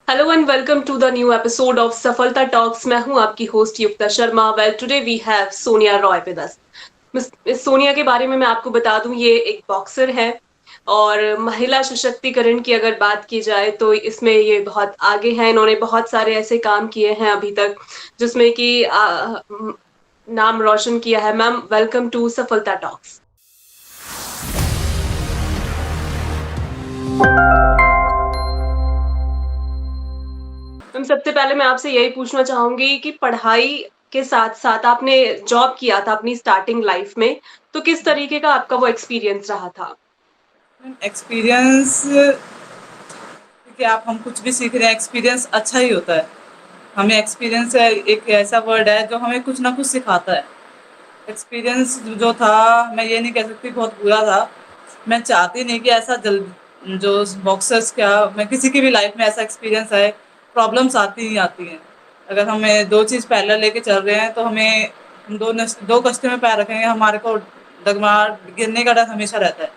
Hello and welcome to the new episode of Safalta talks. मैं हूं आपकी host Yukta Sharma. Well today we have Sonia Roy with us. Miss Sonia के बारे में मैं आपको बता दूं, ये एक बॉक्सर है और महिला सशक्तिकरण की अगर बात की जाए तो इसमें ये बहुत आगे हैं। इन्होंने बहुत सारे ऐसे काम किए हैं अभी तक जिसमें कि नाम रोशन किया है। मैम, वेलकम टू सफलता टॉक्स। मैम, सबसे पहले मैं आपसे यही पूछना चाहूंगी कि पढ़ाई के साथ साथ आपने जॉब किया था अपनी स्टार्टिंग लाइफ में, तो किस तरीके का आपका वो एक्सपीरियंस रहा था? एक्सपीरियंस कि आप हम कुछ भी सीख रहे हैं, एक्सपीरियंस अच्छा ही होता है। हमें एक्सपीरियंस एक ऐसा वर्ड है जो हमें कुछ ना कुछ सिखाता है। एक्सपीरियंस जो था, मैं ये नहीं कह सकती बहुत बुरा था। मैं चाहती नहीं कि ऐसा जल जो बॉक्सर्स क्या, मैं किसी की भी लाइफ में ऐसा एक्सपीरियंस है। प्रॉब्लम्स आती ही आती हैं। अगर हमें दो चीज़ पैरेलल लेके चल रहे हैं तो हमें दो कश्ते में पैर रखेंगे, हमारे को डगमार गिरने का डर हमेशा रहता है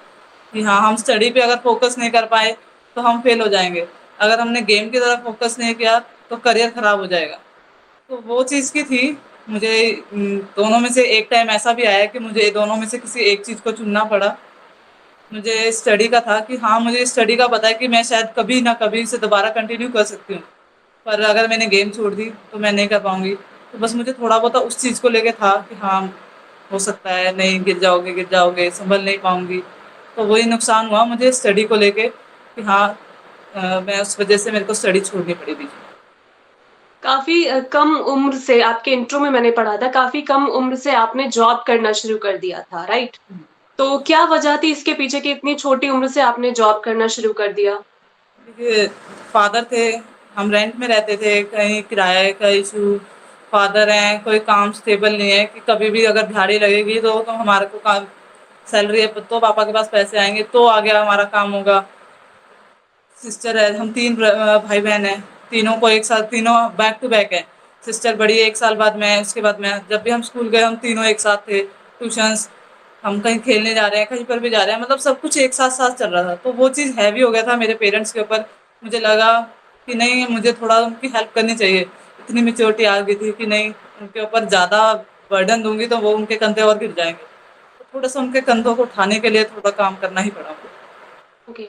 कि हाँ, हम स्टडी पे अगर फोकस नहीं कर पाए तो हम फेल हो जाएंगे। अगर हमने गेम की तरफ फोकस नहीं किया तो करियर खराब हो जाएगा। तो वो चीज़ की थी। मुझे दोनों में से एक टाइम ऐसा भी आया कि मुझे दोनों में से किसी एक चीज़ को चुनना पड़ा। मुझे स्टडी का था कि हाँ, मुझे स्टडी का पता है कि मैं शायद कभी ना कभी इसे दोबारा कंटिन्यू कर सकती हूँ। पर अगर मैंने गेम छोड़ दी तो मैं नहीं कर पाऊँगी। तो बस मुझे थोड़ा बहुत उस चीज़ को लेके था कि हाँ, हो सकता है नहीं, गिर जाओगे, सँभल नहीं पाऊँगी। तो वही नुकसान हुआ मुझे स्टडी को लेके कि हाँ, मैं उस वज़ह से मेरे को स्टडी छोड़नी पड़ी बीच में। काफी कम उम्र से, आपके इंट्रो में मैंने पढ़ा था, काफी कम उम्र से आपने जॉब करना शुरू कर दिया था, राइट? तो क्या वजह थी इसके पीछे कि इतनी छोटी उम्र से आपने जॉब करना शुरू कर दिया? देखिए, फादर थे, हम रेंट में रहते थे, कहीं किराए का इशू, फादर हैं, कोई काम स्टेबल नहीं है कि कभी भी अगर दिहाड़ी लगेगी तो हमारे को काम सैलरी है तो पापा के पास पैसे आएँगे तो आगे हमारा काम होगा। सिस्टर है, हम 3 भाई-बहन हैं, तीनों को एक साथ, तीनों बैक टू बैक हैं। सिस्टर बड़ी है 1 साल बाद मैं, उसके बाद मैं। जब भी हम स्कूल गए हम तीनों एक साथ थे, ट्यूशन्स, हम कहीं खेलने जा रहे हैं, कहीं पर भी जा रहे हैं, मतलब सब कुछ एक साथ-साथ चल रहा था। तो वो चीज़ हैवी हो गया था मेरे पेरेंट्स के ऊपर। मुझे लगा कि नहीं, मुझे थोड़ा उनकी हेल्प करनी चाहिए। इतनी मैच्योरिटी आ गई थी कि नहीं, उनके ऊपर ज़्यादा बर्डन दूँगी तो वो उनके कंधे और गिर जाएँगे। तो थोड़ा-सा उनके कंधों को उठाने के लिए थोड़ा काम करना ही पड़ा मुझे। ओके।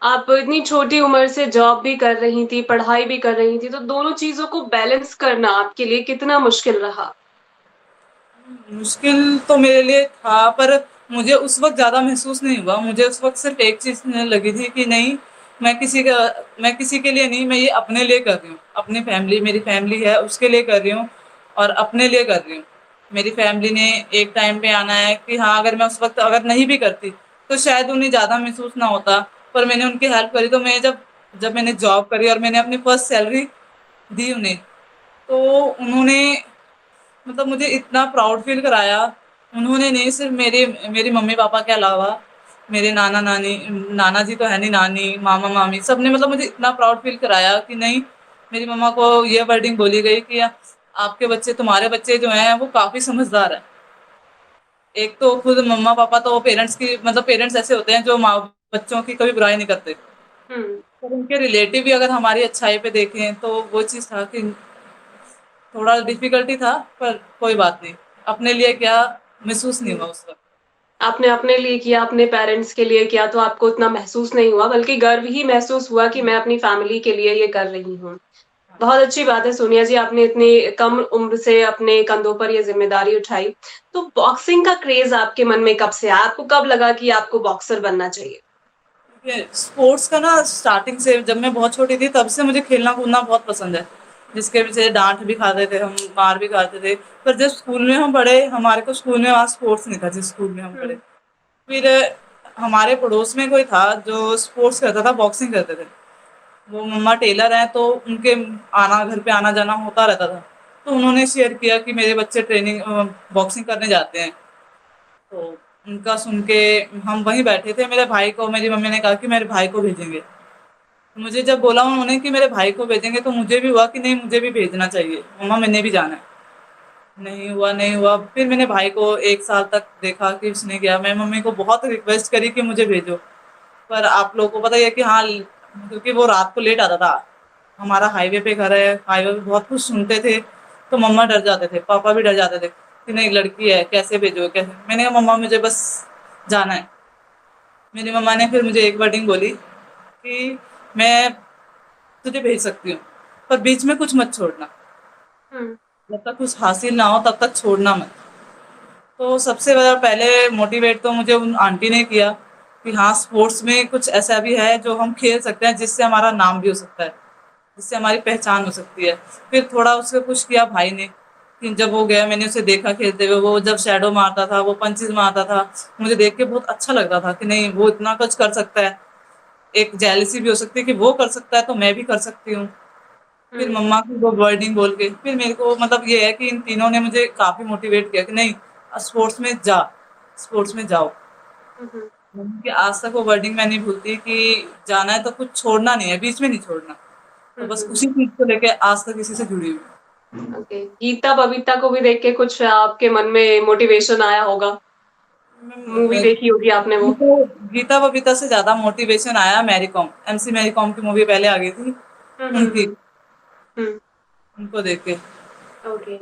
आप इतनी छोटी उम्र से जॉब भी कर रही थी, पढ़ाई भी कर रही थी, तो दोनों चीजों को बैलेंस करना आपके लिए कितना मुश्किल रहा? मुश्किल तो मेरे लिए था, पर मुझे उस वक़्त ज़्यादा महसूस नहीं हुआ। मुझे उस वक़्त सिर्फ़ एक चीज़ लगी थी कि नहीं, मैं किसी के लिए नहीं, मैं ये अपने लिए कर रही हूँ। अपनी फैमिली, मेरी फैमिली है उसके लिए कर रही हूँ और अपने लिए कर रही हूँ। मेरी फैमिली ने एक टाइम पे आना है कि हाँ, अगर मैं उस वक़्त अगर नहीं भी करती, तो शायद उन्हें ज़्यादा महसूस ना होता। पर मैंने उनकी हेल्प करी, तो मैं जब जब मैंने जॉब करी और मैंने अपनी फर्स्ट सैलरी दी उन्हें, तो उन्होंने मतलब मुझे इतना प्राउड फील कराया। उन्होंने नहीं, सिर्फ मेरे मेरे मम्मी-पापा के अलावा मेरे नाना-नानी, नाना जी तो है नहीं, नानी, मामा-मामी सबने मतलब मुझे इतना प्राउड फील कराया कि नहीं, मेरी मम्मा को ये वर्डिंग बोली गई कि आपके बच्चे, तुम्हारे बच्चे जो हैं वो काफ़ी समझदार हैं। एक तो खुद मम्मा-पापा तो पेरेंट्स की मतलब पेरेंट्स ऐसे होते हैं जो माँ बच्चों की कभी बुराई नहीं करते। हुँ। पर उनके रिलेटिव भी अगर हमारी अच्छाई पे देखें तो वो चीज़ था कि थोड़ा डिफ़िकल्टी था, पर कोई बात नहीं। अपने लिए क्या महसूस नहीं हुँ। हुआ उस वक़्त। आपने अपने लिए किया, अपने पेरेंट्स के लिए किया, तो आपको उतना महसूस नहीं हुआ, बल्कि गर्व ही महसूस हुआ कि मैं अपनी फैमिली के लिए ये कर रही हूँ। हाँ। बहुत अच्छी बात है सोनिया जी, आपने इतनी कम उम्र से अपने कंधों पर ये ज़िम्मेदारी उठाई। तो बॉक्सिंग का क्रेज़ आपके मन में कब से आया? आपको कब लगा कि आपको बॉक्सर बनना चाहिए? देखिए, स्पोर्ट्स का ना स्टार्टिंग से जब मैं बहुत छोटी थी तब से मुझे खेलना-कूदना बहुत पसंद है। जिसके वजह से डाँट भी खाते थे हम, मार भी खाते थे। पर जब स्कूल में हम पढ़े, हमारे को स्कूल में वहाँ स्पोर्ट्स नहीं था जिस स्कूल में हम पढ़े। हुँ। फिर हमारे पड़ोस में कोई था जो स्पोर्ट्स करता था, बॉक्सिंग करते थे। वो मम्मा टेलर हैं तो उनके घर पे आना-जाना होता रहता था। तो उन्होंने शेयर किया कि मेरे बच्चे ट्रेनिंग बॉक्सिंग करने जाते हैं। तो उनका सुन के हम वहीं बैठे थे, मेरे भाई को मेरी मम्मी ने कहा कि मेरे भाई को भेजेंगे। मुझे जब बोला उन्होंने कि मेरे भाई को भेजेंगे तो मुझे भी हुआ कि नहीं, मुझे भी भेजना चाहिए। मम्मा, मैंने भी जाना है। नहीं हुआ। फिर मैंने भाई को 1 साल तक देखा कि उसने किया। मैं मम्मी को बहुत रिक्वेस्ट करी कि मुझे भेजो। पर आप लोगों को पता ही है कि हाँ, क्योंकि वो रात को लेट आता था। हमारा हाईवे पे घर है, हाईवे पे बहुत कुछ सुनते थे, तो मम्मा डर जाते थे, पापा भी डर जाते थे कि नहीं लड़की है कैसे भेजो कैसे। मैंने कहा मम्मा मुझे बस जाना है। मेरी मम्मा ने फिर मुझे एक वर्डिंग बोली कि मैं तुझे भेज सकती हूँ, पर बीच में कुछ मत छोड़ना, हम्म। जब तक कुछ हासिल ना हो तब तक छोड़ना मत। तो सबसे ज़्यादा पहले मोटिवेट तो मुझे उन आंटी ने किया कि हाँ, स्पोर्ट्स में कुछ ऐसा भी है जो हम खेल सकते हैं जिससे हमारा नाम भी हो सकता है, जिससे हमारी पहचान हो सकती है। फिर थोड़ा उससे पुश किया भाई ने कि जब वो गया, मैंने उसे देखा खेलते हुए, वो जब शैडो मारता था, वो पंचेस मारता था, मुझे देख के बहुत अच्छा लगता था कि नहीं वो इतना कुछ कर सकता है। एक जेलसी भी हो सकती है कि वो कर सकता है तो मैं भी कर सकती हूँ। फिर हम्म। मम्मा की वो वर्डिंग बोल के फिर मेरे को मतलब ये है कि इन तीनों ने मुझे काफ़ी मोटिवेट किया कि नहीं स्पोर्ट्स में जा, स्पोर्ट्स में जाओ। हम्म। मम्मी की आज तक वो वर्डिंग मैं नहीं भूलती कि जाना है तो कुछ छोड़ना नहीं है, बीच में नहीं छोड़ना। तो बस हम्म। उसी चीज़ को लेके आज तक इसी से जुड़ी हुई हूँ। ओके, गीता बबीता को भी देख के कुछ आपके मन में मोटिवेशन आया होगा? मूवी देखी होगी आपने वो? गीता गीता बबीता से ज़्यादा मोटिवेशन आया मैरी कॉम, एमसी मैरी कॉम की मूवी पहले आ गई थी, उनकी, हम्म। उनको देख के। ओके।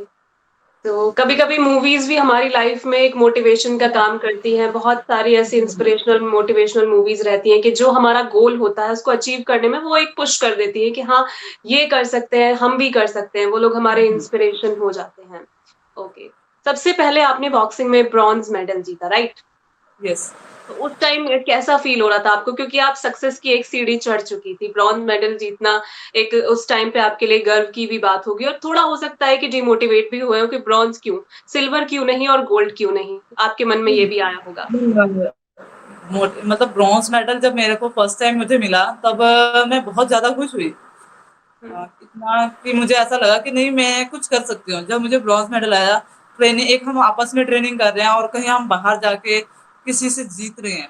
तो कभी-कभी मूवीज भी हमारी लाइफ में एक मोटिवेशन का काम करती हैं। बहुत सारी ऐसी इंस्पिरेशनल मोटिवेशनल मूवीज रहती हैं कि जो हमारा गोल होता है उसको अचीव करने में वो एक पुश कर देती है कि हाँ, ये कर सकते हैं, हम भी कर सकते हैं। वो लोग हमारे इंस्पिरेशन हो जाते हैं। ओके। सबसे पहले आपने बॉक्सिंग में ब्रॉन्ज मेडल जीता, राइट? यस। तो उस टाइम कैसा फ़ील हो रहा था आपको? क्योंकि आप सक्सेस की एक सीढ़ी चढ़ चुकी थी। ब्रॉन्ज मेडल जीतना एक उस टाइम पे आपके लिए गर्व की भी बात होगी और थोड़ा हो सकता है कि डिमोटिवेट भी हुए हो कि ब्रॉन्ज क्यों? सिल्वर क्यों नहीं और गोल्ड क्यों नहीं? आपके मन में ये भी आया होगा। मतलब ब्रॉन्ज मेडल जब मेरे को फर्स्ट टाइम मुझे मिला तब मैं बहुत ज़्यादा खुश हुई। हुँ। इतना कि मुझे ऐसा लगा कि नहीं मैं कुछ कर सकती हूँ। जब मुझे ब्रॉन्ज मेडल आया, ट्रेनिंग एक हम आपस में ट्रेनिंग कर रहे हैं और कहीं हम बाहर जाके किसी से जीत रहे हैं,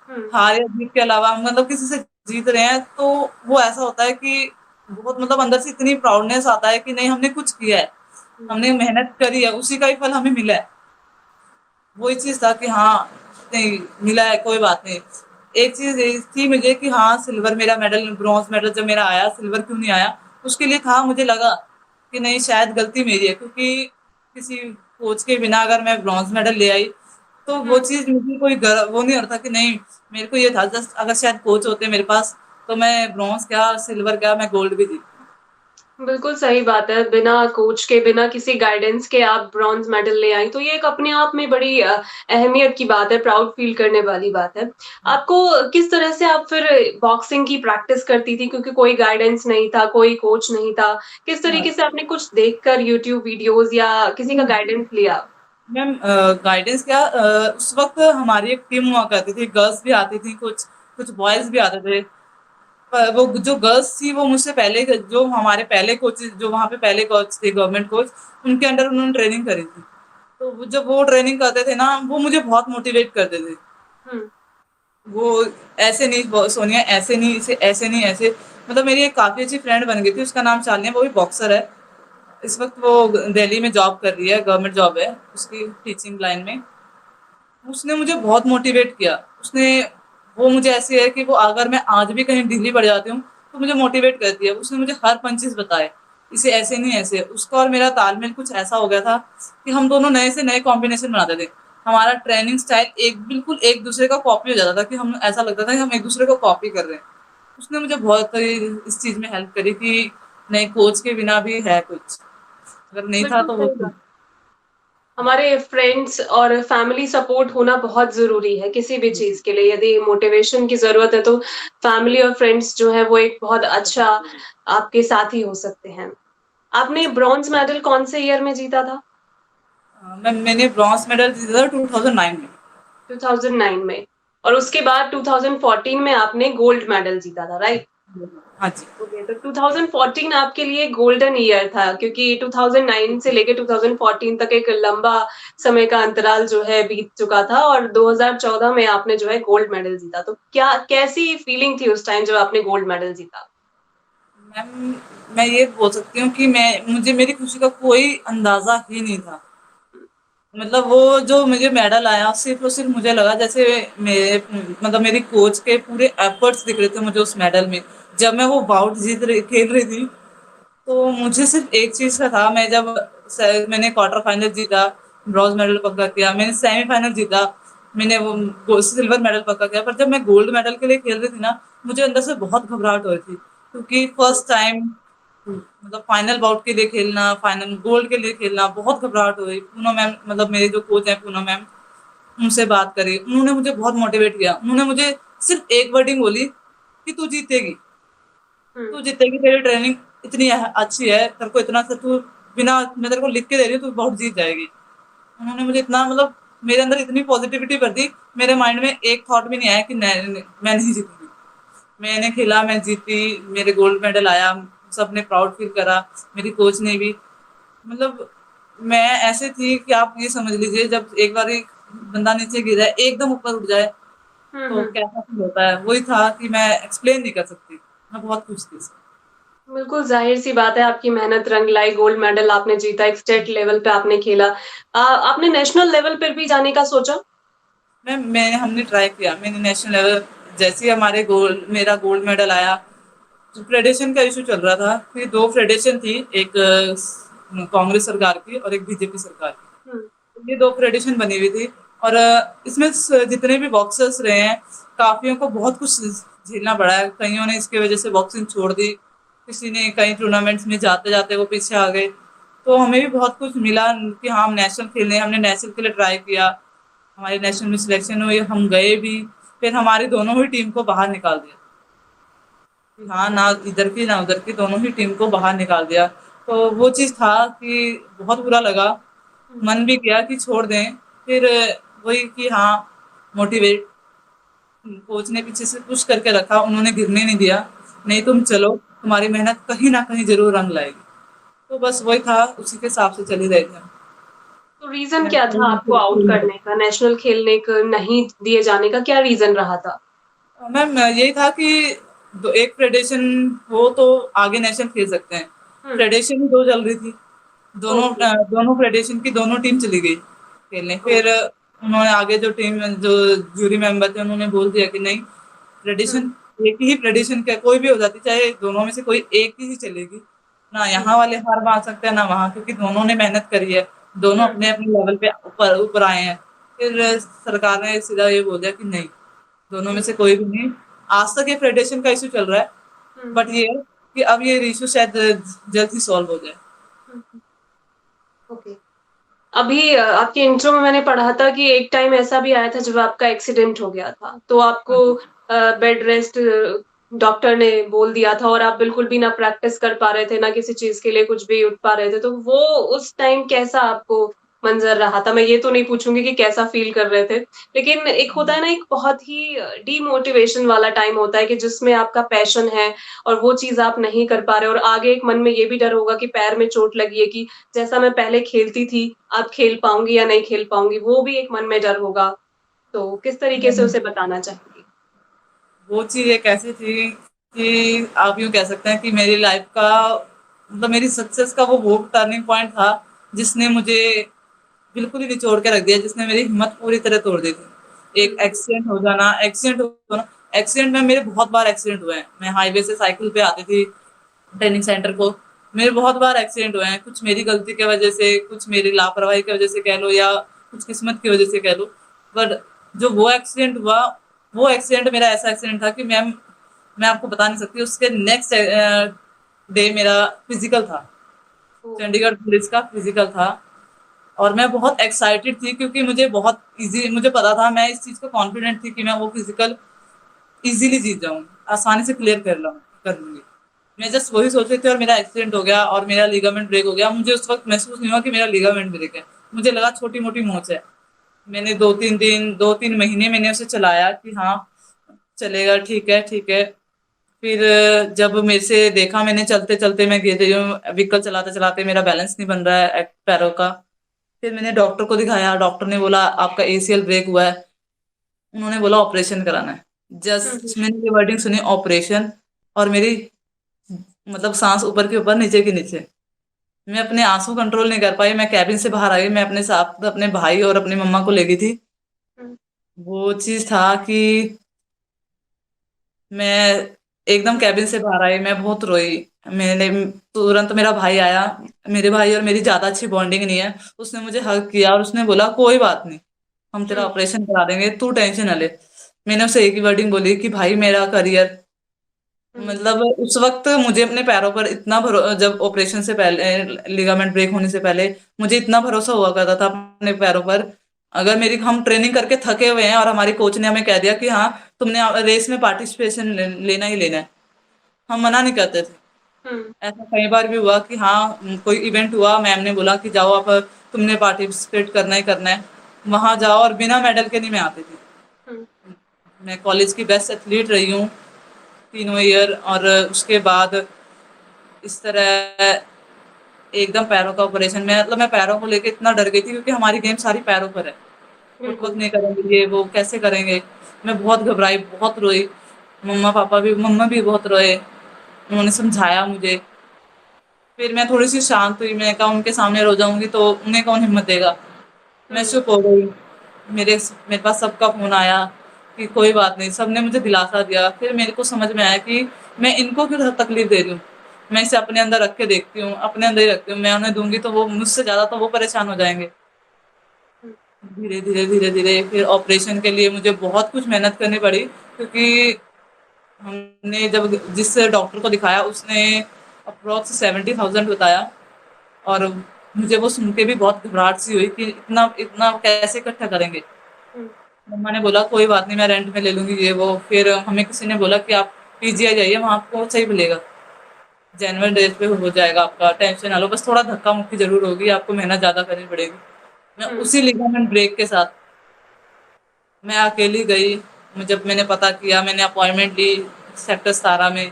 हुँ। हार या जीत के अलावा हम मतलब किसी से जीत रहे हैं, तो वो ऐसा होता है कि बहुत मतलब अंदर से इतनी प्राउडनेस आता है कि नहीं हमने कुछ किया है, हुँ। हमने मेहनत करी है, उसी का ही फल हमें मिला है। वही चीज़ था कि हाँ, नहीं मिला है कोई बात नहीं। एक चीज़ ये थी मुझे कि हाँ, सिल्वर मेरा मेडल, ब्रॉन्ज मेडल जब मेरा आया, सिल्वर क्यों नहीं आया? उसके लिए था मुझे लगा कि नहीं शायद गलती मेरी है, क्योंकि किसी कोच के बिना अगर मैं ब्रॉन्ज मेडल ले आई, तो वो हुँ। चीज़ मुझे कोई वो नहीं होता कि नहीं, मेरे को ये था जस्ट अगर शायद कोच होते मेरे पास, तो मैं ब्रॉन्ज क्या, सिल्वर क्या, मैं गोल्ड भी जीतती। बिल्कुल सही बात है। बिना कोच के, बिना किसी गाइडेंस के आप ब्रॉन्ज़ मेडल ले आईं, तो ये एक अपने आप में बड़ी अहमियत की बात है, प्राउड फ़ील करने वाली बात है। आपको किस तरह से आप फिर बॉक्सिंग की प्रैक्टिस करती थी? क्योंकि कोई गाइडेंस नहीं था, कोई कोच नहीं था। किस हाँ। तरीके से आपने कुछ देखकर यूट्यूब वीडियोज़ या किसी का गाइडेंस लिया? मैम गाइडेंस क्या, उस वक़्त हमारी एक टीम हुआ करती थी, गर्ल्स भी आती थी, कुछ कुछ बॉयज़ भी आते थे। पर वो जो गर्ल्स थी वो मुझसे पहले जो हमारे पहले कोचेज़ जो वहाँ पे पहले कोच थे गवर्नमेंट कोच, उनके अंडर उन्होंने ट्रेनिंग करी थी। तो वो जब वो ट्रेनिंग करते थे ना, वो मुझे बहुत मोटिवेट करते थे। हुँ। वो ऐसे नहीं सोनिया ऐसे नहीं, इसे ऐसे नहीं ऐसे, मतलब मेरी एक काफ़ी अच्छी फ्रेंड बन गई थी, उसका नाम शालिनी है, वो भी बॉक्सर है। इस वक़्त वो दिल्ली में जॉब कर रही है, गवर्नमेंट जॉब है उसकी टीचिंग लाइन में। उसने मुझे बहुत मोटिवेट किया। उसने वो मुझे ऐसी है कि वो अगर मैं आज भी कहीं ढीली पड़ जाती हूँ, तो मुझे मोटिवेट करती है। उसने मुझे हर पंचेज़ बताए, इसे ऐसे नहीं ऐसे। उसका और मेरा तालमेल कुछ ऐसा हो गया था कि हम दोनों नए से नए कॉम्बिनेशन बनाते थे। हमारा ट्रेनिंग स्टाइल बिल्कुल एक दूसरे का कॉपी हो जाता था कि हम ऐसा लगता था कि हम एक दूसरे को कॉपी कर रहे हैं। उसने मुझे बहुत इस चीज़ में हेल्प करी कि नहीं कोच के बिना भी है कुछ, अगर नहीं था बिल्कुल तो वो सही बात। हमारे फ्रेंड्स और फैमिली सपोर्ट होना बहुत ज़रूरी है किसी भी चीज़ के लिए। यदि मोटिवेशन की ज़रूरत है तो फैमिली और फ्रेंड्स जो है वो एक बहुत अच्छा आपके साथी हो सकते हैं। आपने ब्रॉन्ज़ मेडल कौन-से ईयर में जीता था? मैंने ब्रॉन्ज मेडल जीता था 2009 में। 2009 में और उसके बाद 2014 में आपने गोल्ड मेडल जीता था, राइट? हाँ जी। ओके, तो 2014 आपके लिए गोल्डन ईयर था क्योंकि 2009 से लेके 2014 तक एक लंबा समय का अंतराल जो है बीत चुका था और 2014 में आपने जो है गोल्ड मेडल जीता। तो क्या कैसी फीलिंग थी उस टाइम जब आपने गोल्ड मेडल जीता? मैम मैं ये बोल सकती हूँ कि मुझे मेरी खुशी का कोई अंदाजा ही नहीं था। मतलब वो जो मुझे मेडल आया सिर्फ और सिर्फ मुझे लगा जैसे मेरे मेरी कोच के पूरे एफर्ट्स दिख रहे थे मुझे उस मेडल में। जब मैं वो बाउट खेल रही थी, तो मुझे सिर्फ एक चीज का था, मैंने क्वार्टर फाइनल जीता, ब्रॉन्ज मेडल पक्का किया, मैंने सेमीफाइनल जीता, मैंने वो सिल्वर मेडल पक्का किया, पर जब मैं गोल्ड मेडल के लिए खेल रही थी ना, मुझे अंदर से बहुत घबराहट हो रही थी, क्योंकि फर्स्ट टाइम मतलब फाइनल बाउट के लिए खेलना, फाइनल गोल्ड के लिए खेलना, बहुत घबराहट हो रही। पूनम मैम, मतलब मेरे जो कोच हैं पूनम मैम, उनसे बात करी, उन्होंने मुझे बहुत मोटिवेट किया। उन्होंने मुझे सिर्फ एक वर्डिंग बोली कि तू जीतेगी, हम्म। तू जीतेगी, तेरी ट्रेनिंग इतनी अच्छी है, तेरे को इतना से तू, बिना मैं तेरे को लिख के दे रही हूँ, तू बहुत जीत जाएगी। उन्होंने मुझे इतना, मतलब मेरे अंदर इतनी पॉजिटिविटी भर दी, मेरे माइंड में एक थॉट भी नहीं आया कि मैं नहीं जीतूंगी। मैंने खेला, मैं जीती, मेरे गोल्ड मेडल आया, सबने प्राउड फील करा, मेरी कोच ने भी। मतलब मैं ऐसे थी कि आप ये समझ लीजिए, जब एक बार एक बंदा नीचे गिर जाए, एकदम ऊपर उठ जाए, तो हम्म। कैसा फील होता है, वही था कि मैं एक्सप्लेन नहीं कर सकती। मैं बहुत खुश थी इसमें। बिल्कुल जाहिर सी बात है, आपकी मेहनत रंग लाई, गोल्ड मेडल आपने जीता, एक स्टेट लेवल पे आपने खेला। आपने नेशनल लेवल पर भी जाने का सोचा? हमने ट्राई किया, मैंने नेशनल लेवल, जैसे ही हमारे मेरा गोल्ड मेडल आया, तो फेडरेशन का इशू चल रहा था। फिर दो फेडरेशन थी, एक कांग्रेस सरकार की और एक बीजेपी सरकार हम्म। की। ये दो फेडरेशन बनी हुई थी, और इसमें जितने भी बॉक्सर्स रहे हैं, काफियों को बहुत कुछ झेलना पड़ा है। कईयों ने इसकी वजह से बॉक्सिंग छोड़ दी, किसी ने कई टूर्नामेंट्स में जाते जाते वो पीछे आ गए। तो हमें भी बहुत कुछ मिला कि हाँ, हम नेशनल खेलने, हमने नेशनल के लिए ट्राई किया, हमारी नेशनल में सिलेक्शन हुई, हम गए भी। फिर हमारी दोनों ही टीम को बाहर निकाल दिया, हाँ, ना इधर की ना उधर की, दोनों ही टीम को बाहर निकाल दिया। तो वो चीज था कि बहुत बुरा लगा, हम्म। मन भी किया कि छोड़ दें। फिर वही कि हाँ, मोटिवेट, कोच ने पीछे से पुश करके रखा, उन्होंने गिरने नहीं दिया, नहीं तुम चलो, तुम्हारी मेहनत कहीं ना कहीं जरूर रंग लाएगी। तो बस वही था, उसी के हिसाब से चली रही थी। तो रीजन मैं क्या था आपको आउट करने का, नेशनल खेलने का नहीं दिए जाने का, क्या रीजन रहा था? मैम यही था कि एक फेडरेशन हो तो आगे नेशनल खेल सकते हैं। हम्म। फेडरेशन ही दो चल रही थी, ओके। दोनों फेडरेशन की दोनों टीम चली गई खेलने। ओ। फिर उन्होंने आगे जो जूरी मेंबर थे, उन्होंने बोल दिया कि नहीं, हम्म। फेडरेशन एक ही फेडरेशन का कोई भी हो जाती, चाहे दोनों में से कोई एक ही चलेगी ना, हम्म। यहाँ वाले हार मान सकते हैं ना वहाँ, क्योंकि दोनों ने मेहनत करी है, दोनों हम्म। अपने अपने लेवल पे ऊपर ऊपर आए हैं। फिर सरकार ने सीधा ये बोल दिया कि नहीं, दोनों में हम्म। से कोई भी नहीं। आज तक ये फेडरेशन का इशू चल रहा है, हम्म। बट ये है कि अब ये इशू शायद जल्द ही सॉल्व हो जाए। हम्म। ओके। अभी आपके इंट्रो में मैंने पढ़ा था कि एक टाइम ऐसा भी आया था जब आपका एक्सीडेंट हो गया था, तो हाँ आपको जी। बेड रेस्ट डॉक्टर ने बोल दिया था और आप बिल्कुल भी ना प्रैक्टिस कर पा रहे थे, ना किसी चीज के लिए कुछ भी उठ पा रहे थे। तो वो उस टाइम कैसा आपको मंजर रहा था? मैं ये तो नहीं पूछूंगी कि कैसा फील कर रहे थे, लेकिन एक होता है ना, एक बहुत ही डीमोटिवेशन वाला टाइम होता है कि जिसमें आपका पैशन है और वो चीज आप नहीं कर पा रहे, और आगे एक मन में ये भी डर होगा कि पैर में चोट लगी है, कि जैसा मैं पहले खेलती थी, अब खेल पाऊँगी या नहीं खेल पाऊँगी, वो भी एक मन में डर होगा। तो किस तरीके से उसे बताना चाहेंगी? वो चीज एक ऐसी थी कि आप यूं कह सकते हैं कि मेरी लाइफ का, मतलब मेरी सक्सेस का वो टर्निंग पॉइंट था, जिसने मुझे बिल्कुल ही निचोड़ के रख दिया, जिसने मेरी हिम्मत पूरी तरह तोड़ दी थी। एक हुँ। एक्सीडेंट में मेरे बहुत बार एक्सीडेंट हुए हैं। मैं हाईवे से साइकिल पे आती थी ट्रेनिंग सेंटर को, मेरे बहुत बार एक्सीडेंट हुए हैं, कुछ मेरी गलती की वजह से, कुछ मेरी लापरवाही की वजह से कह लो, या कुछ किस्मत की वजह से कह लो। बट जो वो एक्सीडेंट हुआ, वो एक्सीडेंट मेरा ऐसा एक्सीडेंट था कि मैं आपको बता नहीं सकती। उसके नेक्स्ट डे मेरा फिजिकल था, ओह! चंडीगढ़ पुलिस का फिजिकल था, और मैं बहुत एक्साइटेड थी, क्योंकि मुझे पता था, मैं इस चीज को कॉन्फिडेंट थी कि मैं वो फिजिकल इजीली जीत जाऊंगी, आसानी से क्लियर कर लूंगी। मैं जस्ट वही सोच रही थी, और मेरा एक्सीडेंट हो गया और मेरा लिगामेंट ब्रेक हो गया। मुझे उस वक्त महसूस नहीं हुआ कि मेरा लिगामेंट ब्रेक है, मुझे लगा छोटी मोटी मोच है। मैंने 2-3 महीने मैंने उसे चलाया कि हाँ, चलेगा, ठीक है ठीक है। फिर जब मेरे से देखा, मैंने चलते चलते मैं गिर रही हूँ, व्हीकल चलाते चलाते मेरा बैलेंस नहीं बन रहा है पैरों का। फिर मैंने डॉक्टर को दिखाया, डॉक्टर ने बोला आपका एसीएल ब्रेक हुआ है, उन्होंने बोला ऑपरेशन कराना है। हुँ, हुँ। जस्ट मैंने ये वर्डिंग सुनी, ऑपरेशन, और मेरी, मतलब सांस ऊपर के ऊपर नीचे के नीचे, मैं अपने आंसू कंट्रोल नहीं कर पाई। मैं कैबिन से बाहर आई, मैं अपने साथ अपने भाई और अपनी मम्मा को ले गई थी। हुँ। वो चीज था कि मैं एकदम कैबिन से बाहर आई, मैं बहुत रोई। मैंने तुरंत मेरा भाई आया। मेरे भाई और मेरी ज्यादा अच्छी बॉन्डिंग नहीं है। उसने मुझे हग किया और उसने बोला कोई बात नहीं, हम तेरा हुँ, ऑपरेशन करा देंगे, तू टेंशन न ले। मैंने उसे एक ही वर्डिंग बोली कि भाई मेरा करियर, हुँ, मतलब उस वक्त मुझे अपने पैरों पर इतना जब ऑपरेशन से पहले, लिगामेंट ब्रेक होने से पहले, मुझे इतना भरोसा हुआ करता था अपने पैरों पर। अगर मेरी हम ट्रेनिंग करके थके हुए हैं और हमारी कोच ने हमें कह दिया कि हाँ तुमने रेस में पार्टिसिपेशन लेना ही लेना है, हम मना नहीं करते थे। हुँ, ऐसा कई बार भी हुआ कि हाँ कोई इवेंट हुआ, मैम ने बोला कि जाओ आप, तुमने पार्टिसिपेट करना ही करना है, वहां जाओ, और बिना मेडल के नहीं मैं आती थी। हुँ, मैं कॉलेज की बेस्ट एथलीट रही हूँ तीनों ईयर, और उसके बाद इस तरह एकदम पैरों का ऑपरेशन में, मतलब मैं पैरों को लेके इतना डर गई थी क्योंकि हमारी गेम सारी पैरों पर है। फुटवर्क बिल्कुल। नहीं करेंगे, ये वो कैसे करेंगे। मैं बहुत घबराई, बहुत रोई। मम्मा भी बहुत रोए। उन्होंने समझाया मुझे। फिर मैं थोड़ी सी शांत हुई। मैं कहा उनके सामने रो जाऊंगी तो उन्हें कौन हिम्मत देगा। मैं हुँ, चुप हो गई। मेरे मेरे पास सबका फोन आया कि कोई बात नहीं, सबने मुझे दिलासा दिया। फिर मेरे को समझ में आया कि मैं इनको क्यों तकलीफ दे रही हूँ। मैं इसे अपने अंदर रख के देखती हूँ, अपने अंदर ही रखती हूँ। मैं उन्हें दूंगी तो वो मुझसे ज्यादा तो वो परेशान हो जाएंगे। हुँ, धीरे धीरे धीरे धीरे फिर ऑपरेशन के लिए मुझे बहुत कुछ मेहनत करनी पड़ी, क्योंकि हमने जब जिस डॉक्टर को दिखाया उसने अप्रोक्स 70,000 बताया। और मुझे वो सुन के भी बहुत घबराहट सी हुई कि इतना इतना कैसे इकट्ठा करेंगे। हुँ, मम्मा ने बोला कोई बात नहीं, मैं रेंट में ले लूंगी ये वो। फिर हमें किसी ने बोला कि आप पीजीआई जाइए, वहां आपको सही मिलेगा, जेन्युइन रेट पे हो जाएगा आपका, टेंशन ना लो, बस थोड़ा धक्का मुक्की जरूर होगी, आपको मेहनत ज्यादा करनी पड़ेगी। मैं हुँ, उसी लिगामेंट ब्रेक के साथ मैं अकेली गई। जब मैंने पता किया, मैंने अपॉइंटमेंट ली सेक्टर 17 में।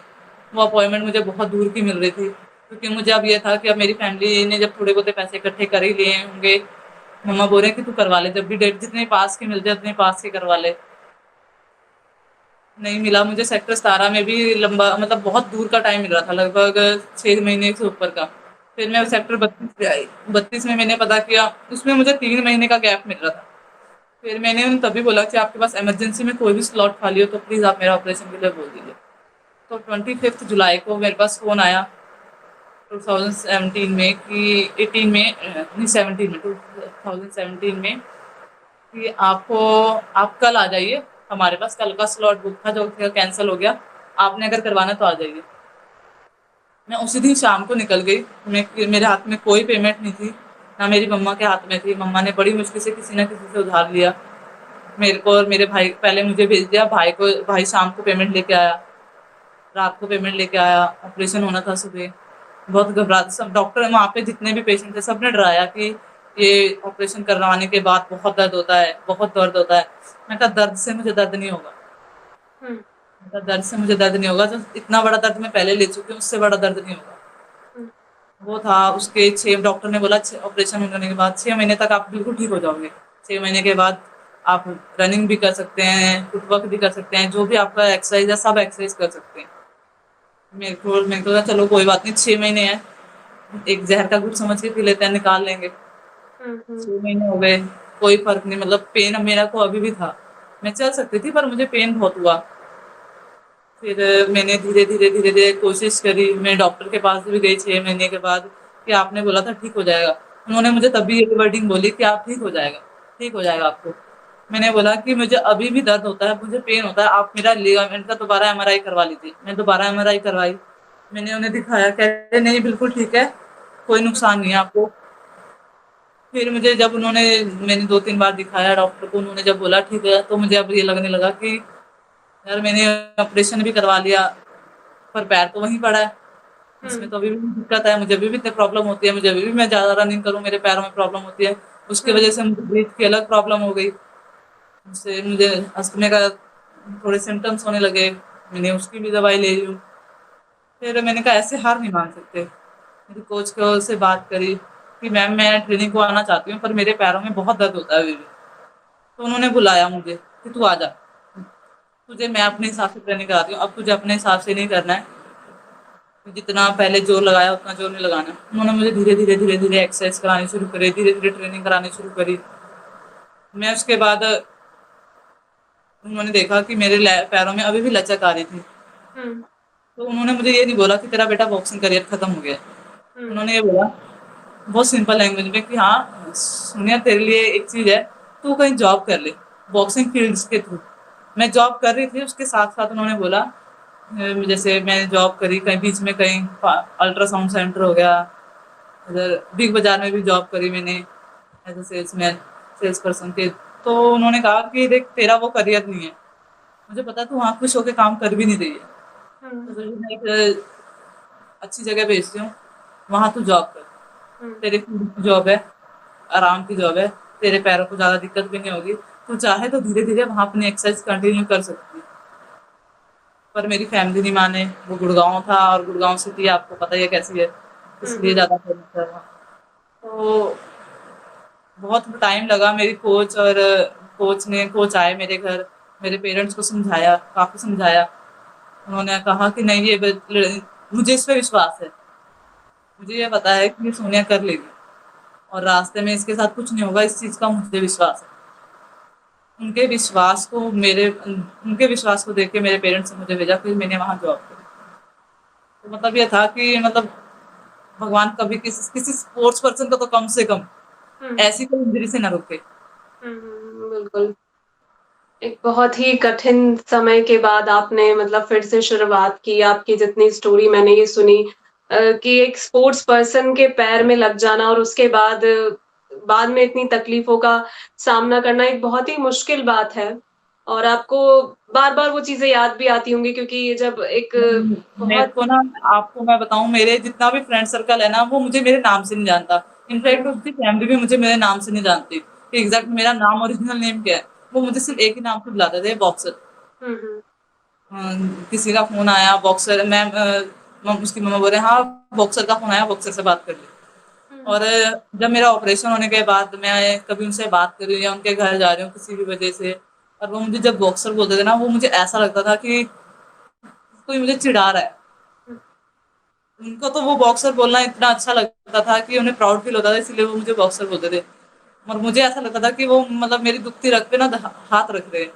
वो अपॉइंटमेंट मुझे बहुत दूर की मिल रही थी, क्योंकि मुझे अब ये था कि अब मेरी फैमिली ने जब थोड़े बहुत पैसे इकट्ठे कर ही लिए होंगे, मम्मा बोल रहे हैं कि तू करवा ले, जब भी डेट जितने पास की मिल जाए उतने पास की करवा ले। नहीं मिला मुझे सेक्टर 17 में भी, लंबा मतलब बहुत दूर का टाइम मिल रहा था, लगभग 6 महीने से ऊपर का। फिर मैं सेक्टर 32 पे आई। 32 में मैंने पता किया, उसमें मुझे 3 महीने का गैप मिल रहा था। फिर मैंने उन तभी बोला कि आपके पास इमरजेंसी में कोई भी स्लॉट खाली हो तो प्लीज आप मेरा ऑपरेशन के लिए बोल दीजिए। तो 25 जुलाई को मेरे पास फोन आया 2017 में कि 18 में नहीं 17 में 2017 में कि आपको, आप कल आ जाइए हमारे पास। कल का स्लॉट बुक था जो कैंसिल हो गया, आपने अगर करवाना तो आ जाइए। मैं उसी दिन शाम को निकल गई। मेरे हाथ में कोई पेमेंट नहीं थी, ना मेरी मम्मा के हाथ में थी। मम्मा ने बड़ी मुश्किल से किसी ना किसी से उधार लिया। मेरे को और मेरे भाई, पहले मुझे भेज दिया भाई को, भाई शाम को पेमेंट लेके आया, रात को पेमेंट लेके आया। ऑपरेशन होना था सुबह। बहुत घबराते, सब डॉक्टर वहाँ पे जितने भी पेशेंट थे सबने डराया कि ये ऑपरेशन करवाने के बाद बहुत दर्द होता है, बहुत दर्द होता है। मैं कहा दर्द से मुझे दर्द नहीं होगा। हुँ, मैं कहा दर्द से मुझे दर्द नहीं होगा, जो इतना बड़ा दर्द मैं पहले ले चुकी हूँ उससे बड़ा दर्द नहीं होगा। हुँ, वो था उसके 6, डॉक्टर ने बोला ऑपरेशन होने के बाद 6 महीने तक आप बिल्कुल ठीक हो जाओगे। 6 महीने के बाद आप रनिंग भी कर सकते हैं, फुटवर्क भी कर सकते हैं, जो भी आपका एक्सरसाइज है सब एक्सरसाइज कर सकते हैं। मेरे को लगा चलो कोई बात नहीं, 6 महीने हैं, एक जहर का घूंट समझ के पी लेते हैं, निकाल लेंगे। हुँ, हुँ, 6 महीने हो गए, कोई फर्क नहीं, मतलब पेन मेरा को अभी भी था। मैं चल सकती थी पर मुझे पेन बहुत हुआ। फिर मैंने धीरे धीरे धीरे धीरे कोशिश करी। मैं डॉक्टर के पास भी गई 6 महीने के बाद कि आपने बोला था ठीक हो जाएगा। उन्होंने मुझे तभी ये वर्डिंग बोली कि आप ठीक हो जाएगा, ठीक हो जाएगा आपको। मैंने बोला कि मुझे अभी भी दर्द होता है, मुझे पेन होता है, आप मेरा लिगामेंट का दोबारा एमआरआई करवा लीजिए। मैं दोबारा एमआरआई करवाई। मैंने उन्हें दिखाया, कह रहे नहीं बिल्कुल ठीक है, कोई नुकसान नहीं है आपको। फिर मुझे जब उन्होंने, मैंने 2-3 बार दिखाया डॉक्टर को, उन्होंने जब बोला ठीक है, तो मुझे अब ये लगने लगा कि यार मैंने ऑपरेशन भी करवा लिया पर पैर तो वहीं पड़ा है। इसमें हुँ, तो अभी भी दिक्कत है, मुझे अभी भी इतनी प्रॉब्लम होती है, मुझे अभी भी मैं ज़्यादा रनिंग करूँ मेरे पैरों में प्रॉब्लम होती है। उसकी हुँ, वजह से मुझे ब्रीथ की अलग प्रॉब्लम हो गई। उससे मुझे अस्थमा का थोड़े सिम्टम्स होने लगे। मैंने उसकी भी दवाई ले ली हूँ। फिर मैंने कहा ऐसे हार नहीं मान सकते। मेरी कोच को से बात करी कि मैम मैं ट्रेनिंग को आना चाहती हूँ पर मेरे पैरों में बहुत दर्द होता है अभी भी। तो उन्होंने बुलाया मुझे कि तू आ जा, तुझे मैं अपने हिसाब से ट्रेनिंग कराती हूँ, अब तुझे अपने हिसाब से नहीं करना है, जितना पहले जोर लगाया उतना जोर नहीं लगाना। उन्होंने मुझे धीरे धीरे धीरे धीरे एक्सरसाइज करानी शुरू करी, धीरे धीरे ट्रेनिंग करानी शुरू करी। मैं उसके बाद उन्होंने देखा कि मेरे पैरों में अभी भी लचक आ रही थी। हुँ, तो उन्होंने मुझे ये नहीं बोला कि तेरा बेटा बॉक्सिंग करियर खत्म हो गया है। हुँ, उन्होंने ये बोला बहुत सिंपल लैंग्वेज में कि हाँ सोनिया तेरे लिए एक चीज है, तू कहीं जॉब कर ले बॉक्सिंग फील्ड्स के थ्रू। मैं जॉब कर रही थी, उसके साथ साथ उन्होंने बोला जैसे मैंने जॉब करी कहीं बीच में, कहीं अल्ट्रासाउंड सेंटर हो गया, इधर बिग बाजार में भी जॉब करी मैंने as a salesman, sales person के। तो उन्होंने कहा कि देख तेरा वो करियर नहीं है, मुझे पता है तू वहाँ खुश होकर काम कर भी नहीं रही है, तो हुँ, तुझे मैं एक अच्छी जगह भेजती हूँ, वहाँ तू जॉब कर। हुँ, तेरे की जॉब है, आराम की जॉब है, तेरे पैरों को ज़्यादा दिक्कत भी नहीं होगी, तू चाहे तो धीरे-धीरे वहाँ अपनी एक्सरसाइज कंटिन्यू कर सकती है। पर मेरी फैमिली नहीं माने, वो गुड़गाँव था और गुड़गाँव सिटी आपको पता ही है कैसी है, हुँ, इसलिए हुँ, ज़्यादा फेमस है वहाँ। तो बहुत टाइम लगा, मेरी कोच आए मेरे घर, मेरे पेरेंट्स को समझाया, काफ़ी समझाया। उन्होंने कहा कि नहीं मुझे इस पे विश्वास है, मुझे ये पता है कि ये सोनिया कर लेगी और रास्ते में इसके साथ कुछ नहीं होगा, इस चीज़ का मुझे विश्वास है। उनके विश्वास को देख के मेरे पेरेंट्स ने मुझे भेजा, फिर मैंने वहाँ जॉब करी। तो मतलब ये था कि मतलब भगवान कभी किसी किसी स्पोर्ट्स पर्सन को तो कम से कम हुँ, ऐसी कोई इंजरी से ना रोके। हुँ, बिल्कुल। एक बहुत ही कठिन समय के बाद आपने मतलब फिर से शुरुआत की, आपकी जितनी स्टोरी मैंने ये सुनी कि एक स्पोर्ट्स पर्सन के पैर में लग जाना और उसके बाद में इतनी तकलीफ़ों का सामना करना एक बहुत ही मुश्किल बात है। और आपको बार-बार वो चीज़ें याद भी आती होंगी क्योंकि ये जब एक मेरे बहुत को ना, आपको मैं बताऊँ, मेरे जितना भी फ्रेंड सर्कल है ना, वो मुझे मेरे नाम से नहीं जानता। इनफैक्ट हुँ, उसकी फैमिली भी मुझे मेरे नाम से नहीं जानती कि एग्ज़ैक्ट मेरा नाम, ओरिजिनल नेम क्या है। वो मुझे सिर्फ़ एक ही नाम से बुलाते थे, बॉक्सर। हुँ, हुँ, अ, किसी का फ़ोन आया बॉक्सर, उसकी मम्मा बोल रहे हैं, "हाँ, बॉक्सर का फ़ोन आया, बॉक्सर से बात कर ले।" हुँ, और जब मेरा ऑपरेशन होने के बाद मैं कभी उनसे बात कर रही हूँ या उनके घर जा रही हूँ किसी भी वजह से, और वो मुझे जब बॉक्सर बोलते थे ना, वो मुझे ऐसा लगता था कि कोई मुझे चिढ़ा रहा है। हुँ, उनको तो वो बॉक्सर बोलना इतना अच्छा लगता था कि उन्हें प्राउड फील होता था, इसलिए वो मुझे बॉक्सर बोलते थे। और मुझे ऐसा लगता था कि वो मतलब मेरी दुखती रग पे ना हाथ रख रहे हैं।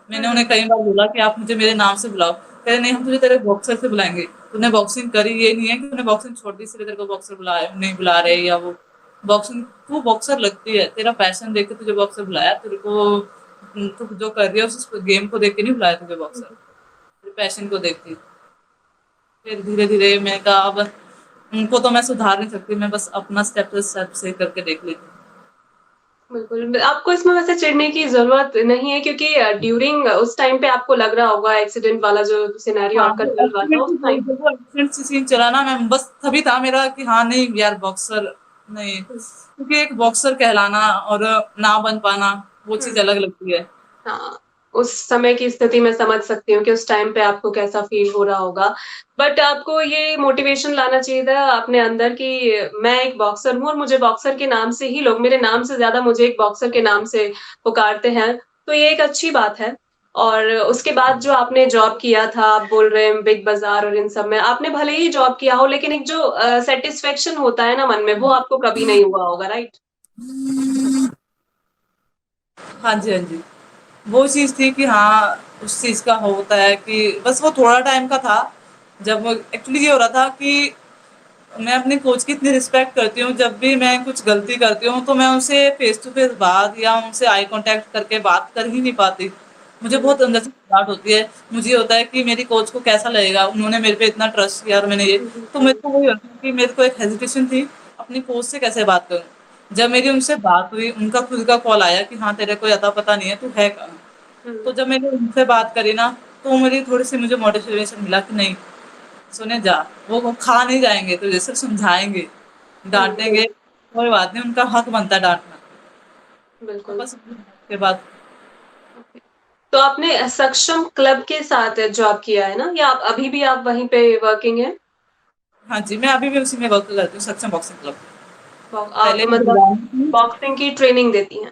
हुँ, मैंने उन्हें हुँ, कई बार बोला कि आप मुझे मेरे नाम से बुलाओ, कह रहे नहीं हम तुझे तेरे बॉक्सर से बुलाएंगे, तूने बॉक्सिंग करी, ये नहीं है कि तूने बॉक्सिंग छोड़ दी इसलिए तेरे को बॉक्सर बुलाए नहीं बुला रहे, या वो बॉक्सिंग तू बॉक्सर लगती है, तेरा पैशन देख के तुझे बॉक्सर बुलाया, तेरे को तू जो कर रही है उस गेम को देख के नहीं बुलाया तुझे बॉक्सर, हुँ। तेरे पैशन को देख के। फिर धीरे-धीरे मैंने कहा अब उनको तो मैं सुधार नहीं सकती, मैं बस अपना स्टेप बाय स्टेप सही करके देख लेती हूँ। बिल्कुल, आपको इसमें वैसे चिढ़ने की ज़रूरत नहीं है क्योंकि ड्यूरिंग उस टाइम पे आपको लग रहा होगा एक्सीडेंट वाला जो सिनेरियो हाँ, आपका वो चल रहा था उस अल्टीमेटली टाइम जब वो एक्सीडेंट से सीन चला ना, मैं बस तभी था मेरा कि हाँ, नहीं यार बॉक्सर नहीं, हुँ, क्योंकि एक बॉक्सर कहलाना और ना बन पाना, वो हुँ। चीज़ अलग लगती है। हाँ, उस समय की स्थिति मैं समझ सकती हूँ कि उस टाइम पे आपको कैसा फ़ील हो रहा होगा। बट आपको ये मोटिवेशन लाना चाहिए था अपने अंदर कि मैं एक बॉक्सर हूँ और मुझे बॉक्सर के नाम से ही लोग मेरे नाम से ज़्यादा मुझे एक बॉक्सर के नाम से पुकारते हैं, तो ये एक अच्छी बात है। और उसके बाद जो आपने जॉब किया था, आप बोल रहे हैं बिग बाज़ार और इन सब में, आपने भले ही जॉब किया हो लेकिन एक जो सैटिस्फैक्शन होता है ना मन में, वो आपको कभी नहीं हुआ होगा, राइट? हाँ जी, हाँ जी। वो चीज़ थी कि हाँ, उस चीज़ का होता है कि बस वो थोड़ा टाइम का था, जब एक्चुअली ये हो रहा था कि मैं अपने कोच की इतनी रिस्पेक्ट करती हूँ, जब भी मैं कुछ गलती करती हूँ, तो मैं उनसे फेस टू फेस बात या उनसे आई कॉन्टैक्ट करके बात कर ही नहीं पाती। मुझे हुँ, बहुत अंदर से घबराहट होती है। मुझे ये होता है कि मेरी कोच को कैसा लगेगा, उन्होंने मेरे पे इतना ट्रस्ट किया और मैंने ये, हुँ, हुँ, तो हुँ, मेरे को वही होता है कि मेरे को एक हेजिटेशन थी, अपनी कोच से कैसे बात करूँ? जब मेरी उनसे बात हुई, उनका खुद का कॉल आया कि हाँ, तेरे को अता-पता नहीं है, तू है कहाँ? तो हुँ, जब मैंने उनसे बात करी ना, तो मेरी थोड़ी-सी मुझे मोटिवेशन मिला कि नहीं, सुने जा, वो खा नहीं जाएँगे तुझे, सिर्फ़ समझाएँगे, हुँ, डाँटेंगे, कोई बात नहीं, उनका हक बनता है डाँटना। तो बिल्कुल। बस उसके बाद ओके। तो आपने सक्षम क्लब के साथ जॉब किया है ना? या आप अभी भी आप वहीं पे वर्किंग हैं? हाँ जी, मैं अभी भी उसी में वर्क करती हूँ, सक्षम बॉक्सिंग क्लब। आप पहले मैं मतलब गुड़गाँव में थी। बॉक्सिंग की ट्रेनिंग देती हैं?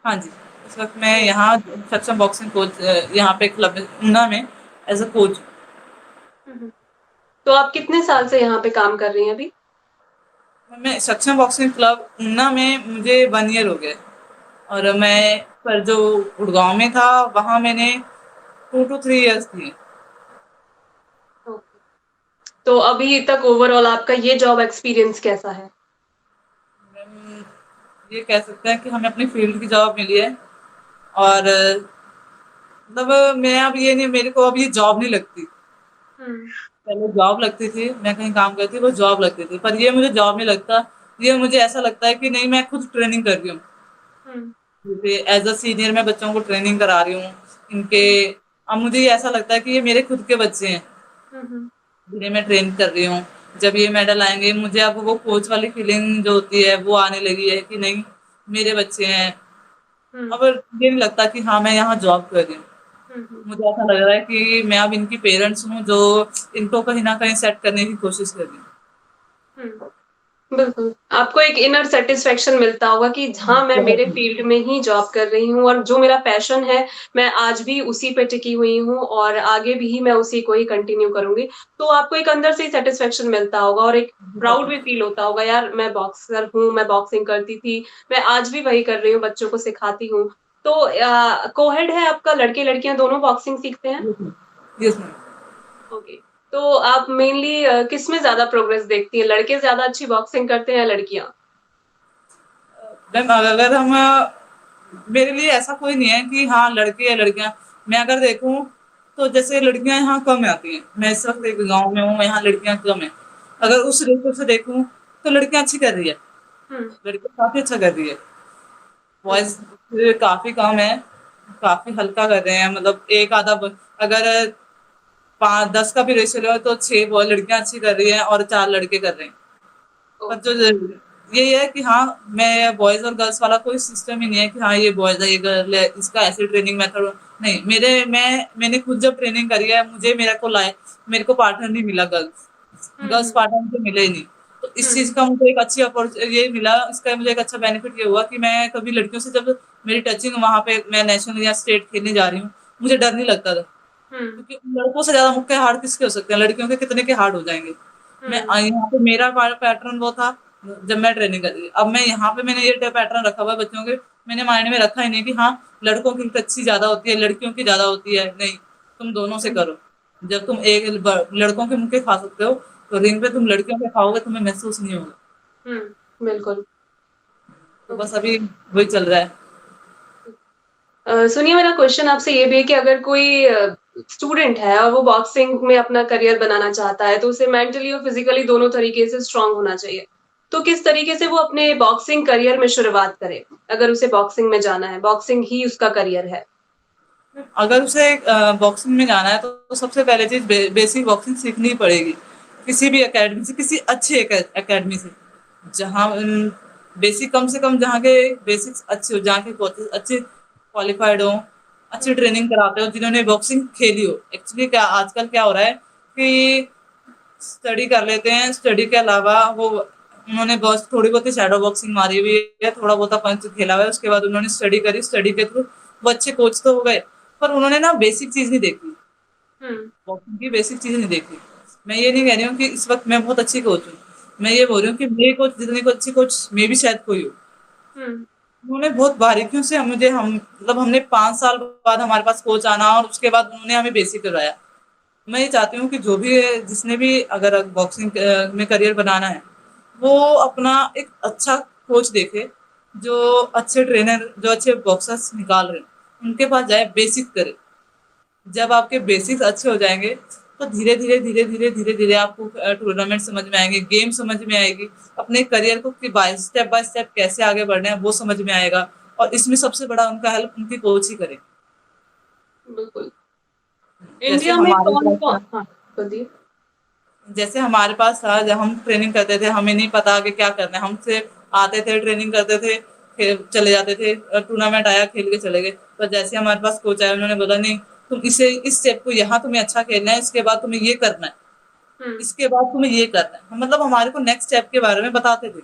हाँ जी, इस वक़्त मैं हुँ, यहाँ सक्षम बॉक्सिंग कोच यहाँ पे क्लब में ऊना में एज़ अ कोच। हुँ, हुँ। तो आप कितने साल से यहाँ पे काम कर रही हैं अभी? मैं सक्षम बॉक्सिंग क्लब ऊना में मुझे 1 ईयर हो गए और मैं पर जो गुड़गाँव में था, वहाँ मैंने 2 टू 3 इयर्स दिए। ओके। तो अभी तक ओवरऑल आपका ये जॉब एक्सपीरियंस कैसा है? मैम, ये कह सकते हैं कि हमें अपनी फील्ड की जॉब मिली है और मतलब मैं अब ये नहीं, मेरे को अब ये जॉब नहीं लगती। हुँ, पहले जॉब लगती थी, मैं कहीं काम करती वो जॉब लगती थी, पर ये मुझे जॉब नहीं लगता। ये मुझे ऐसा लगता है कि नहीं, मैं खुद ट्रेनिंग कर रही हूँ। हुँ, जैसे एज़ अ सीनियर मैं बच्चों को ट्रेनिंग करा रही हूँ, इनके हुँ, अब मुझे ये ऐसा लगता है कि ये मेरे खुद के बच्चे हैं, हुँ, हुँ, जिन्हें मैं ट्रेन कर रही हूँ। जब ये मेडल आएँगे, मुझे अब वो कोच वाली फीलिंग जो होती है, वो आने लगी है कि नहीं, मेरे बच्चे हैं। हुँ, अब ये नहीं लगता कि हाँ, मैं यहाँ जॉब कर रही हूँ। हुँ, हुँ, मुझे ऐसा लग रहा है कि मैं अब इनकी पेरेंट्स हूँ, जो इनको कहीं न कहीं सेट करने की कोशिश कर रही हूँ। हुँ। बिल्कुल, आपको एक इनर सैटिस्फैक्शन मिलता होगा कि हाँ, मैं बहुत मेरे फ़ील्ड में ही जॉब कर रही हूँ और जो मेरा पैशन है, मैं आज भी उसी पे टिकी हुई हूँ और आगे भी मैं उसी को ही कंटिन्यू करूँगी। तो आपको एक अंदर से ही सैटिस्फैक्शन मिलता होगा और एक प्राउड भी फ़ील होता होगा, यार मैं बॉक्सर हूँ, मैं बॉक्सिंग करती थी, मैं आज भी वही कर रही हूँ, बच्चों को सिखाती हूँ। तो कोहेड है आपका, लड़के-लड़कियाँ दोनों बॉक्सिंग सीखते हैं? Yes ma'am, yes ma'am. Okay. तो आप मेनली किसमें ज़्यादा प्रोग्रेस देखती हैं? लड़के ज़्यादा अच्छी बॉक्सिंग करते हैं या लड़कियाँ? मैम अगर हम मेरे लिए ऐसा कोई नहीं है कि हाँ, लड़के या लड़कियाँ। मैं अगर देखूँ तो जैसे लड़कियाँ यहाँ कम आती हैं। मैं इस वक़्त एक गाँव में हूँ, यहाँ लड़कियाँ कम हैं। अगर उस रेशो से देखूँ तो लड़कियाँ अच्छी कर रही है, हुँ, लड़कियाँ काफ़ी अच्छा कर रही है। हुँ, बॉयज़ काफ़ी कम है, काफ़ी हल्का कर रहे हैं, मतलब एक आधा ब अगर 5-10 का भी रेशियो लो तो 6 लड़कियाँ अच्छी कर रही हैं और 4 लड़के कर रहे हैं। पर जो ओके। यही है कि हाँ, मैं बॉयज़ और गर्ल्स वाला कोई सिस्टम ही नहीं है कि हाँ, ये बॉयज़ है, ये गर्ल है, इसका ऐसे ट्रेनिंग मेथड नहीं, मैंने खुद जब ट्रेनिंग करी है, मेरे को पार्टनर नहीं मिला गर्ल्स। हुँ, गर्ल्स हुँ, पार्टनर मुझे मिले ही नहीं। तो इस हुँ, चीज़ हुँ, का मुझे एक अच्छी ये मिला, इसका मुझे एक अच्छा बेनिफिट ये हुआ कि मैं कभी लड़कियों से जब मेरी टचिंग वहाँ पे मैं नेशनल या स्टेट खेलने जा रही हूँ, मुझे डर नहीं लगता था। हुँ, क्योंकि लड़कों से ज़्यादा मुक्के हार्ड किसके हो सकते हैं, लड़कियों के कितने के हार्ड हो जाएँगे। हुँ, यहाँ पे मेरा पैटर्न वो था जब मैं ट्रेनिंग कर रही थी। अब मैं यहाँ पे मैंने ये पैटर्न रखा हुआ है बच्चों के, मैंने माइंड में रखा ही नहीं कि हाँ, लड़कों की टच्ची ज़्यादा होती है, लड़कियों की ज़्यादा होती है, नहीं, तुम दोनों से करो। जब तुम एक लड़कों के मुक्के खा सकते हो, तो रिंग पे तुम लड़कियों के खाओगे, तुम्हें महसूस नहीं होगा। हुँ, बिल्कुल, तो बस ओके। अभी वही चल रहा है। सुनिए, मेरा क्वेश्चन आपसे ये भी है कि अगर कोई स्टूडेंट है और वो बॉक्सिंग में अपना करियर बनाना चाहता है, तो उसे मेंटली और फिज़िकली दोनों तरीके से स्ट्रॉन्ग होना चाहिए। तो किस तरीके से वो अपने बॉक्सिंग करियर में शुरुआत करे, अगर उसे बॉक्सिंग में जाना है, बॉक्सिंग ही उसका करियर है? अगर उसे बॉक्सिंग में जाना है तो सबसे पहले चीज़ बेसिक बॉक्सिंग सीखनी पड़ेगी। किसी भी अकेडमी से, किसी अच्छी अकेडमी से। जहाँ बेसिक कम से कम जहाँ के बेसिक्स अच्छे हो, जहाँ के कोचेज़ अच्छे क्वालिफाइड हों, अच्छी हुँ, ट्रेनिंग कराते हो, जिन्होंने बॉक्सिंग खेली हो। एक्चुअली क्या आजकल क्या हो रहा है कि स्टडी कर लेते हैं, स्टडी के अलावा वो उन्होंने बस थोड़ी बहुत ही शैडो बॉक्सिंग मारी हुई है, थोड़ा बहुत पंच खेला हुआ है, उसके बाद उन्होंने स्टडी करी, स्टडी के थ्रू वो अच्छे कोच तो हो गए, पर उन्होंने ना बेसिक चीज़ नहीं देखी, हुँ, बॉक्सिंग की बेसिक चीज़ नहीं देखी। मैं ये नहीं कह रही हूँ कि इस वक़्त मैं बहुत अच्छी कोच हूँ, मैं ये बोल रही हूँ कि मेरी कोच जितनी को अच्छी कोच मे भी शायद कोई हो। हुँ, उन्होंने बहुत बारीकियों से हम मतलब हमने 5 साल बाद हमारे पास कोच आना और उसके बाद उन्होंने हमें बेसिक करवाया। मैं ये चाहती हूँ कि जो भी जिसने भी अगर बॉक्सिंग में करियर बनाना है, वो अपना एक अच्छा कोच देखे, जो अच्छे ट्रेनर, जो अच्छे बॉक्सर्स निकाल रहे हैं, उनके पास जाए, बेसिक करे। जब आपके बेसिक्स अच्छे हो जाएँगे, तो धीरे-धीरे, धीरे-धीरे, धीरे-धीरे आपको टूर्नामेंट समझ में आएँगे, गेम समझ में आएगी, अपने करियर को कि बाय स्टेप कैसे आगे बढ़ना है, वो समझ में आएगा और इसमें सबसे बड़ा उनका हेल्प उनकी कोच ही करेंगे। बिल्कुल। जैसे इंडिया में हमारे कौन-कौन, पास हाँ, बताइए? जैसे हमारे पास था जब हम ट्रेनिंग करते थे, हमें नहीं पता कि क्या करना है, हम सिर्फ आते थे, ट्रेनिंग करते थे, फिर चले जाते थे, टूर्नामेंट आया, खेल के चले गए। पर जैसे हमारे पास कोच आए, उन्होंने बोला नहीं, तुम इसे इस स्टेप को यहाँ तुम्हें अच्छा खेलना है, इसके बाद तुम्हें ये करना है, हुँ, इसके बाद तुम्हें ये करना है। मतलब हमारे को नेक्स्ट स्टेप के बारे में बताते थे।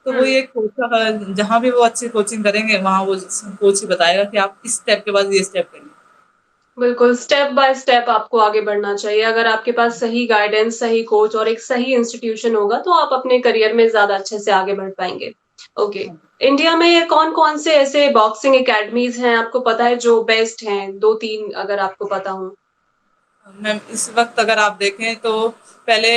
तो वो हुँ। ये कोच का जहाँ भी वो अच्छी कोचिंग करेंगे, वहाँ वो कोच ही बताएगा कि आप इस स्टेप के बाद ये स्टेप करिए। बिल्कुल, स्टेप बाय स्टेप आपको आगे बढ़ना चाहिए। अगर आपके पास सही गाइडेंस, सही कोच और एक सही इंस्टीट्यूशन होगा, तो आप अपने करियर में ज़्यादा अच्छे से आगे बढ़ पाएँगे। ओके, हाँ। इंडिया में कौन-कौन से ऐसे बॉक्सिंग अकेडमीज़ हैं, आपको पता है, जो बेस्ट हैं? 2-3 अगर आपको पता हो? मैम इस वक्त अगर आप देखें तो पहले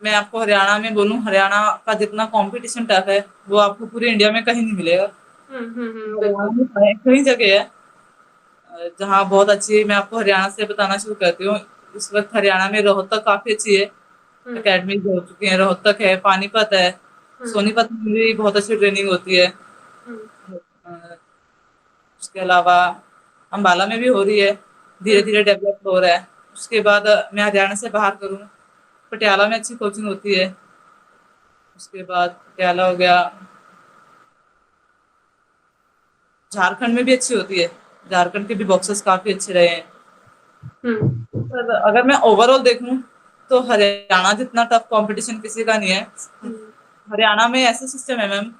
मैं आपको हरियाणा में बोलूं, हरियाणा का जितना कंपटीशन टफ है वो आपको पूरे इंडिया में कहीं नहीं मिलेगा। हरियाणा बिल्कुल। में कई जगह है जहाँ बहुत अच्छी, मैं आपको हरियाणा से बताना शुरू करती हूँ। इस वक्त हरियाणा में रोहतक काफी अच्छी है, हुँ, अकेडमी हो चुकी है, रोहतक है, पानीपत है, हुँ, सोनीपत में भी बहुत अच्छी ट्रेनिंग होती है। हुँ, अ, उसके अलावा अम्बाला में भी हो रही है, धीरे हुँ, धीरे डेवलप हो रहा है। उसके बाद मैं हरियाणा से बाहर करूँ, पटियाला में अच्छी कोचिंग होती है। उसके बाद पटियाला हो गया, झारखंड में भी अच्छी होती है, झारखंड के भी बॉक्सर्स काफी अच्छे रहे हैं। हुँ, पर अगर मैं ओवरऑल देखूं तो हरियाणा जितना टफ कंपटीशन किसी का नहीं है। हुँ, हरियाणा में ऐसा सिस्टम है मैम,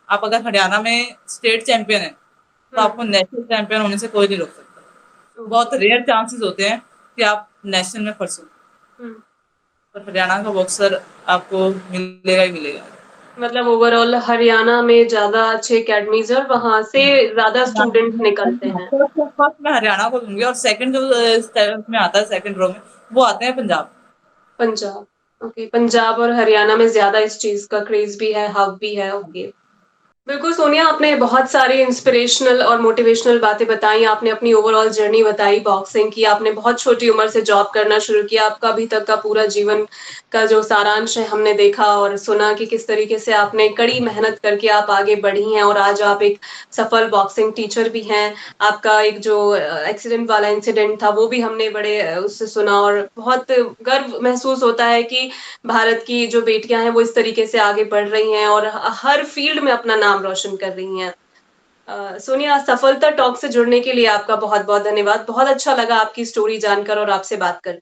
आप अगर हरियाणा में स्टेट चैंपियन है तो हुँ, आपको नेशनल चैंपियन होने से कोई नहीं रोक सकता। बहुत ओके। रेयर चांसेस होते हैं कि आप नेशनल में फंसो, हुँ, पर हरियाणा का बॉक्सर आपको मिलेगा ही मिलेगा। मतलब ओवरऑल हरियाणा में ज़्यादा अच्छे अकेडमीज़ हैं और वहाँ से ज़्यादा स्टूडेंट निकलते हैं। फर्स्ट मैं हरियाणा को दूंगी और सेकंड जो सेवंथ में आता है सेकंड रो में, वो आते हैं पंजाब। पंजाब, ओके, पंजाब और हरियाणा में ज़्यादा इस चीज़ का क्रेज़ भी है, हब भी है, ओके। बिल्कुल सोनिया, आपने बहुत सारी इंस्पिरेशनल और मोटिवेशनल बातें बताई, आपने अपनी ओवरऑल जर्नी बताई बॉक्सिंग की, आपने बहुत छोटी उम्र से जॉब करना शुरू किया, आपका अभी तक का पूरा जीवन का जो सारांश है हमने देखा और सुना कि किस तरीके से आपने कड़ी मेहनत करके आप आगे बढ़ी हैं और आज आप एक सफल बॉक्सिंग टीचर भी हैं। आपका एक जो एक्सीडेंट वाला इंसिडेंट था वो भी हमने बड़े उससे सुना और बहुत गर्व महसूस होता है कि भारत की जो बेटियां हैं वो इस तरीके से आगे बढ़ रही हैं और हर फील्ड में अपना नाम रोशन कर रही हैं। सोनिया, सफलता टॉक से जुड़ने के लिए आपका बहुत-बहुत धन्यवाद। बहुत अच्छा लगा आपकी स्टोरी जानकर और आपसे बात कर।